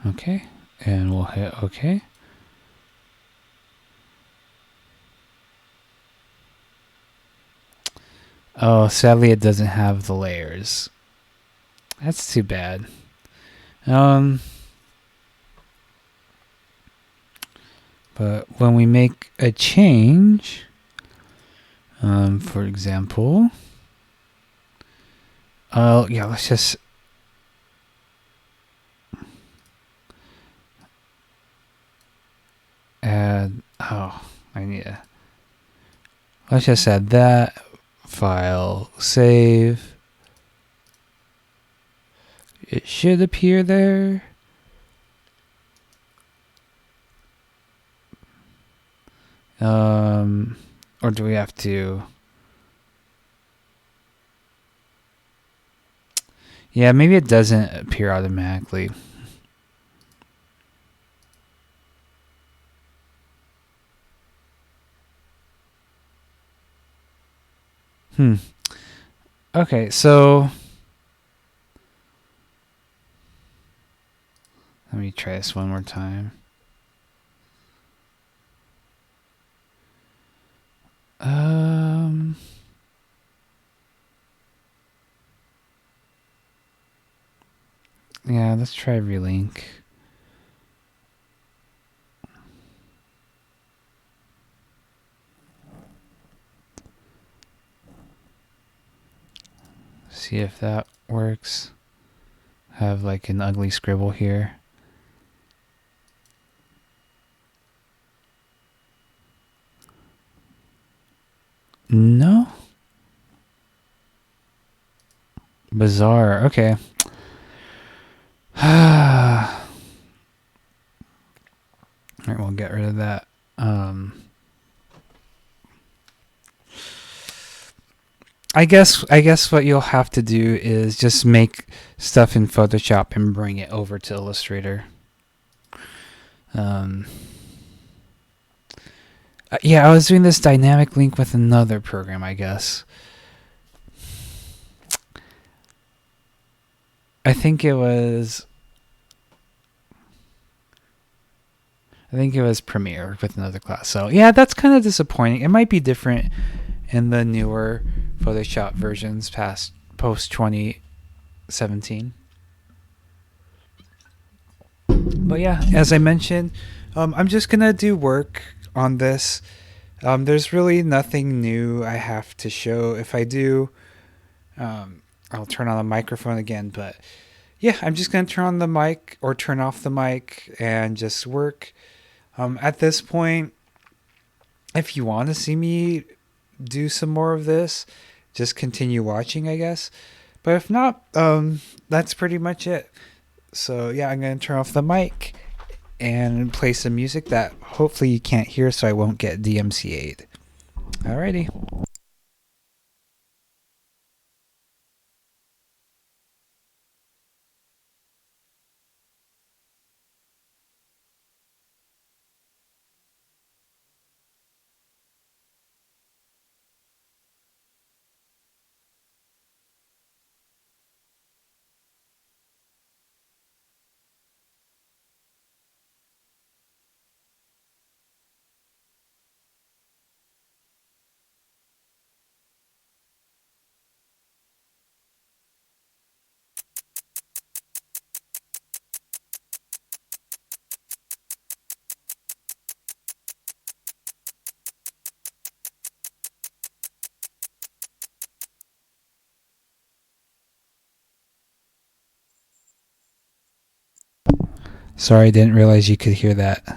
Okay, and we'll hit OK. Oh, sadly it doesn't have the layers. That's too bad. But when we make a change, for example, yeah, let's just add, let's just add that, file, save. It should appear there. Or do we have to? Yeah, maybe it doesn't appear automatically. Okay, so let me try this one more time. Yeah, let's try relink. See if that works. Have like an ugly scribble here. No? Bizarre. Okay. Alright, we'll get rid of that. I guess what you'll have to do is just make stuff in Photoshop and bring it over to Illustrator. Yeah, I was doing this dynamic link with another program, I guess. I think it was Premiere with another class. So yeah, that's kind of disappointing. It might be different in the newer Photoshop versions post 2017. But yeah, as I mentioned, I'm just gonna do work on this. There's really nothing new I have to show. If I do, I'll turn on the microphone again. But yeah, I'm just going to turn on the mic or turn off the mic and just work. At this point, if you want to see me do some more of this, just continue watching, I guess. But if not, that's pretty much it. So yeah, I'm going to turn off the mic and play some music that hopefully you can't hear so I won't get DMCA'd. Alrighty. Sorry, I didn't realize you could hear that.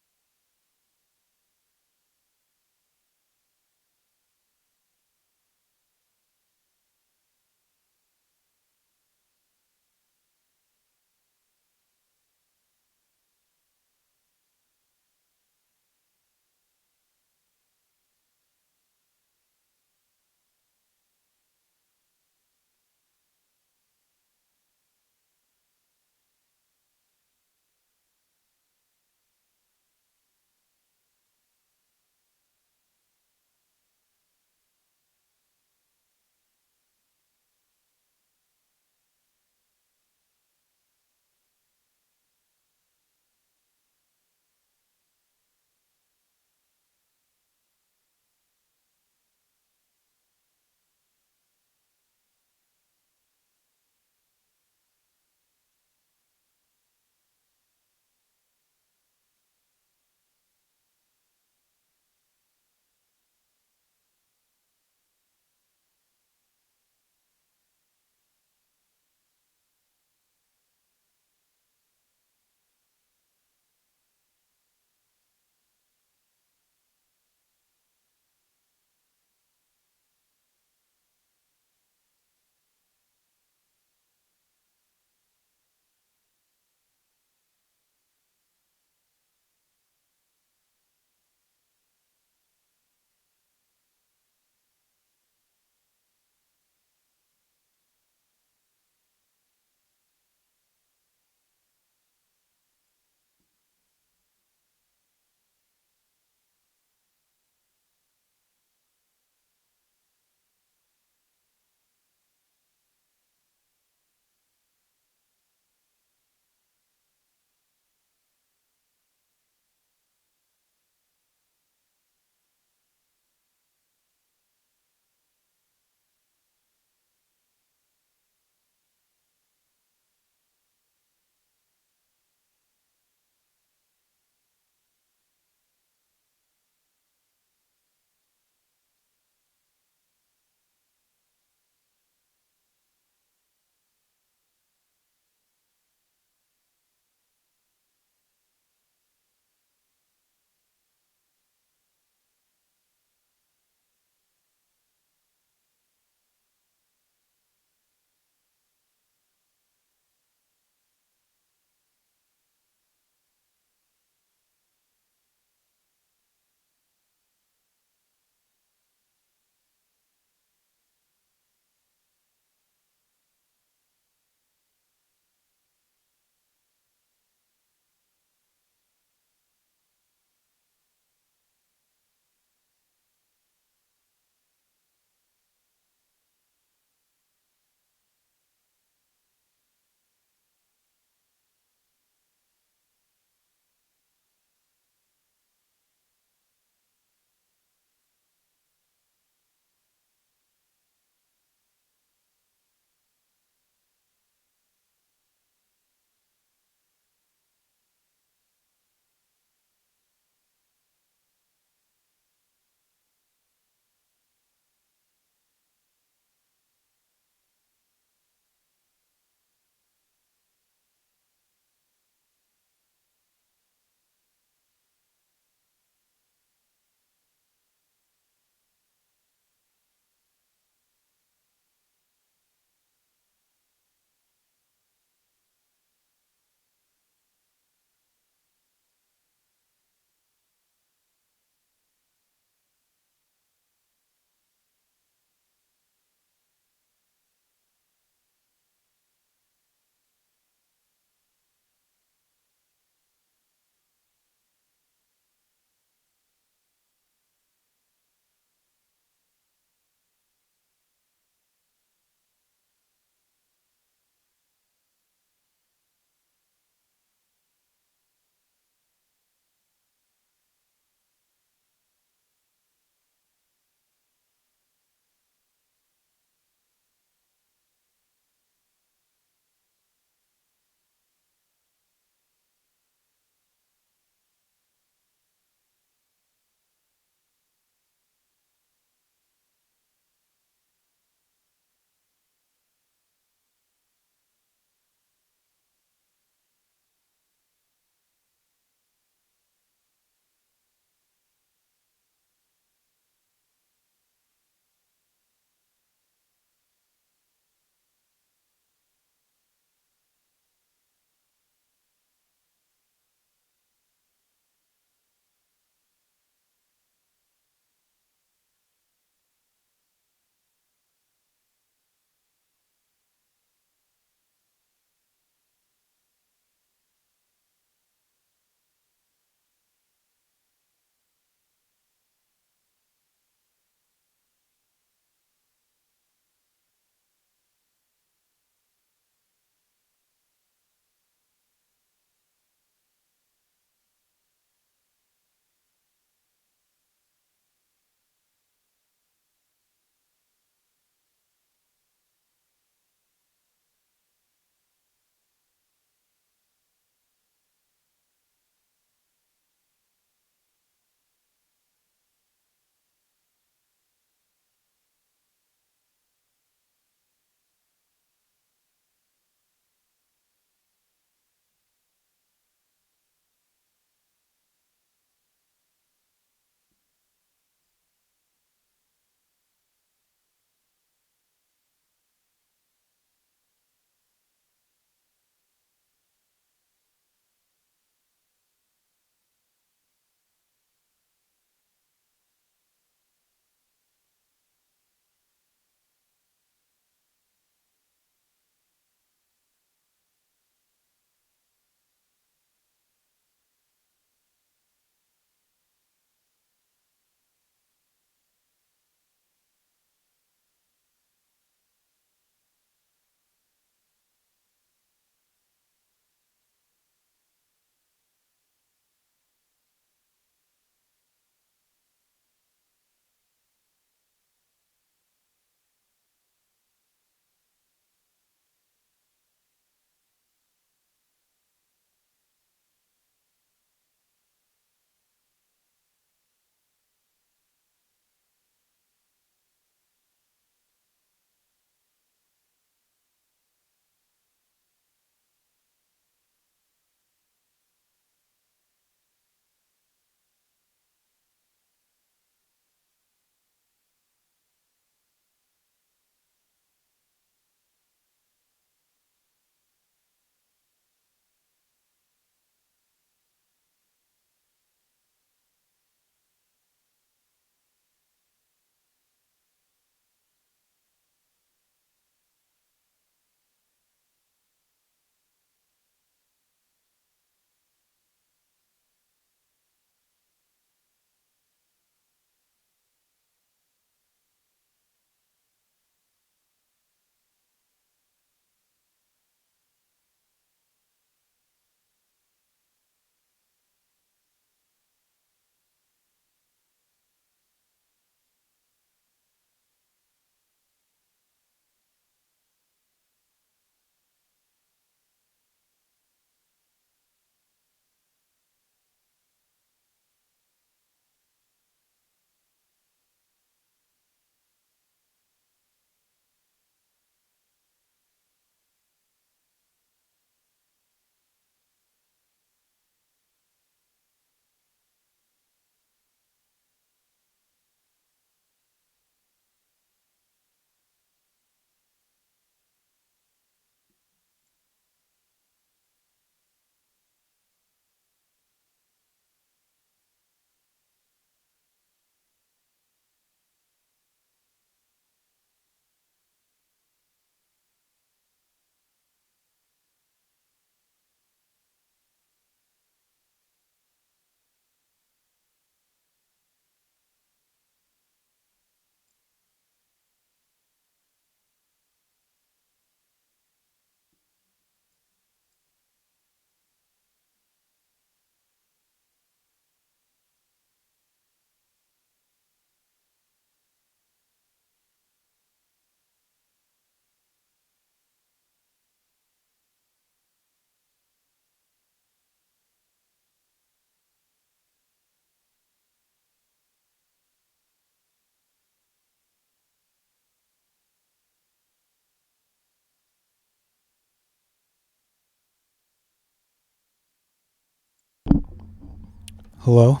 Hello?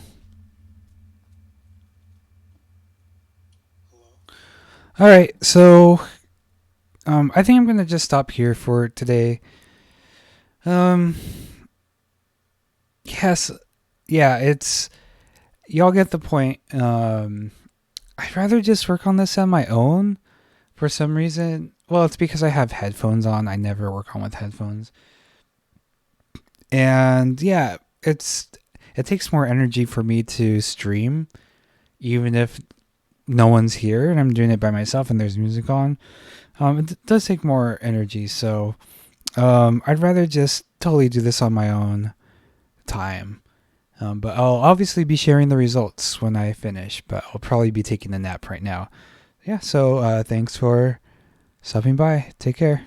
Alright, so I think I'm gonna just stop here for today. Um yes, yeah, it's y'all get the point. I'd rather just work on this on my own for some reason. Well, it's because I have headphones on. I never work on with headphones. And yeah, it takes more energy for me to stream even if no one's here and I'm doing it by myself and there's music on. It does take more energy, so I'd rather just totally do this on my own time. But I'll obviously be sharing the results when I finish, but I'll probably be taking a nap right now. Yeah, so thanks for stopping by. Take care.